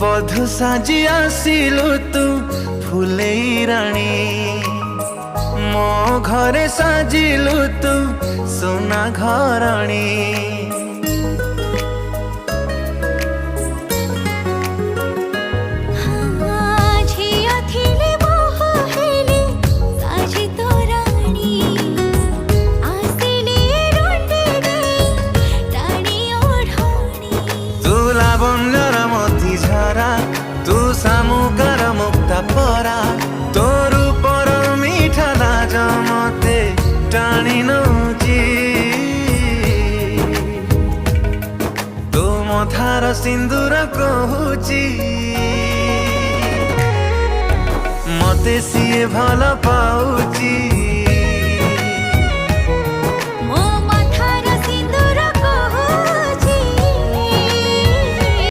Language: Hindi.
बधु साजी आसिलु तू फुलेई राणी मो घरे साजिलु तू सोना घरणी। तू सामुकार मुक्ता परा तोर पर मीठा लाज मते टाणी नौची तू मथार सिंदूर कहूची मते सिए भल पाउची।